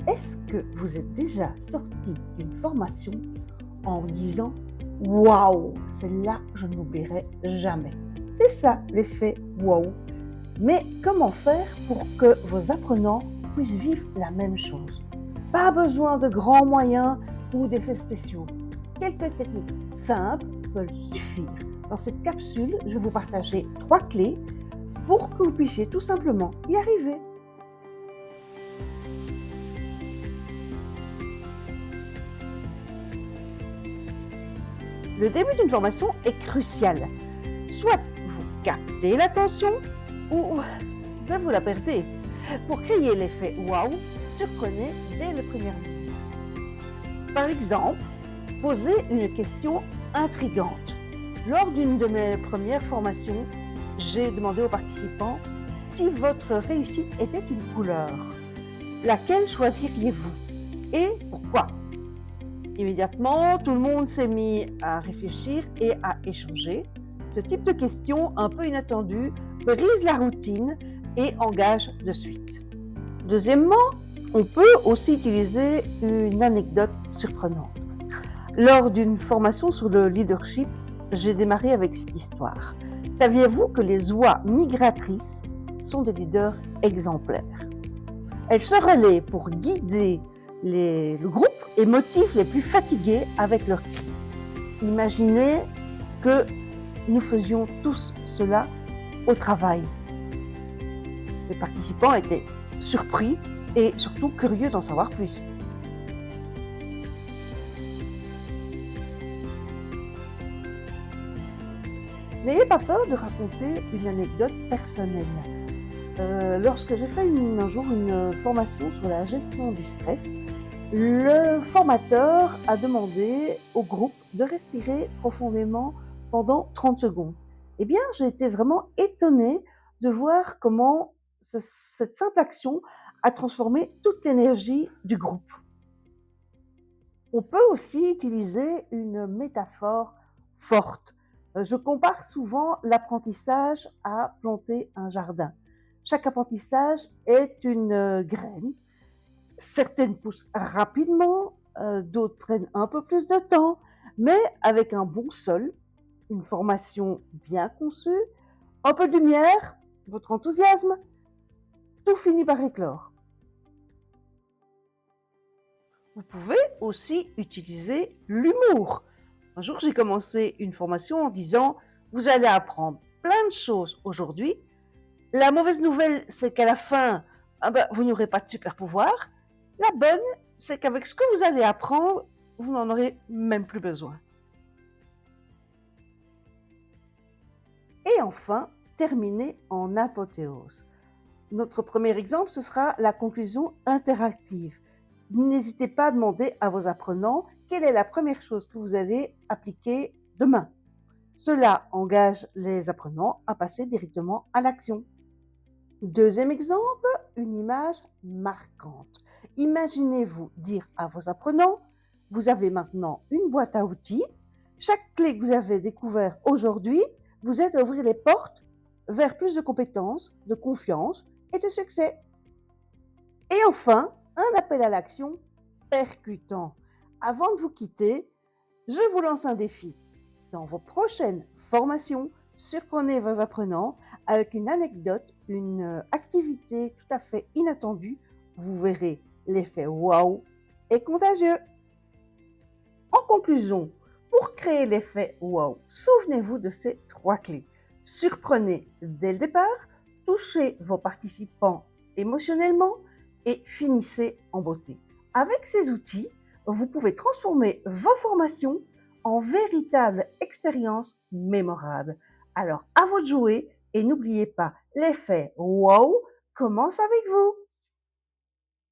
Est-ce que vous êtes déjà sorti d'une formation en vous disant: «Waouh, celle-là, je ne l'oublierai jamais»? C'est ça l'effet waouh. Mais comment faire pour que vos apprenants puissent vivre la même chose? Pas besoin de grands moyens ou d'effets spéciaux. Quelques techniques simples peuvent suffire. Dans cette capsule, je vais vous partager 3 clés pour que vous puissiez tout simplement y arriver. Le début d'une formation est crucial. Soit vous captez l'attention ou ben, vous la perdez. Pour créer l'effet waouh, surprenez dès les premières minutes. Par exemple, posez une question intrigante. Lors d'une de mes premières formations, j'ai demandé aux participants si votre réussite était une couleur. Laquelle choisiriez-vous et pourquoi? Immédiatement, tout le monde s'est mis à réfléchir et à échanger. Ce type de question un peu inattendue brise la routine et engage de suite. Deuxièmement, on peut aussi utiliser une anecdote surprenante. Lors d'une formation sur le leadership, j'ai démarré avec cette histoire. Saviez-vous que les oies migratrices sont des leaders exemplaires? Elles se relaient pour guider le groupe et motivent les plus fatigués avec leurs cris. Imaginez que nous faisions tous cela au travail. Les participants étaient surpris et surtout curieux d'en savoir plus. N'ayez pas peur de raconter une anecdote personnelle. Lorsque j'ai fait un jour une formation sur la gestion du stress, le formateur a demandé au groupe de respirer profondément pendant 30 secondes. Eh bien, j'ai été vraiment étonnée de voir comment cette simple action a transformé toute l'énergie du groupe. On peut aussi utiliser une métaphore forte. Je compare souvent l'apprentissage à planter un jardin. Chaque apprentissage est une graine. Certaines poussent rapidement, d'autres prennent un peu plus de temps, mais avec un bon sol, une formation bien conçue, un peu de lumière, votre enthousiasme, tout finit par éclore. Vous pouvez aussi utiliser l'humour. Un jour, j'ai commencé une formation en disant: «Vous allez apprendre plein de choses aujourd'hui. La mauvaise nouvelle, c'est qu'à la fin, ah ben, vous n'aurez pas de super pouvoir. La bonne, c'est qu'avec ce que vous allez apprendre, vous n'en aurez même plus besoin». Et enfin, terminer en apothéose. Notre premier exemple, ce sera la conclusion interactive. N'hésitez pas à demander à vos apprenants quelle est la première chose que vous allez appliquer demain. Cela engage les apprenants à passer directement à l'action. Deuxième exemple, une image marquante. Imaginez-vous dire à vos apprenants: vous avez maintenant une boîte à outils. Chaque clé que vous avez découverte aujourd'hui vous aide à ouvrir les portes vers plus de compétences, de confiance et de succès. Et enfin, un appel à l'action percutant. Avant de vous quitter, je vous lance un défi. Dans vos prochaines formations, surprenez vos apprenants avec une anecdote, une activité tout à fait inattendue. Vous verrez, l'effet waouh est contagieux. En conclusion, pour créer l'effet waouh, souvenez-vous de ces 3 clés. Surprenez dès le départ, touchez vos participants émotionnellement et finissez en beauté. Avec ces outils, vous pouvez transformer vos formations en véritables expériences mémorables. Alors, à vous de jouer et n'oubliez pas, l'effet waouh commence avec vous.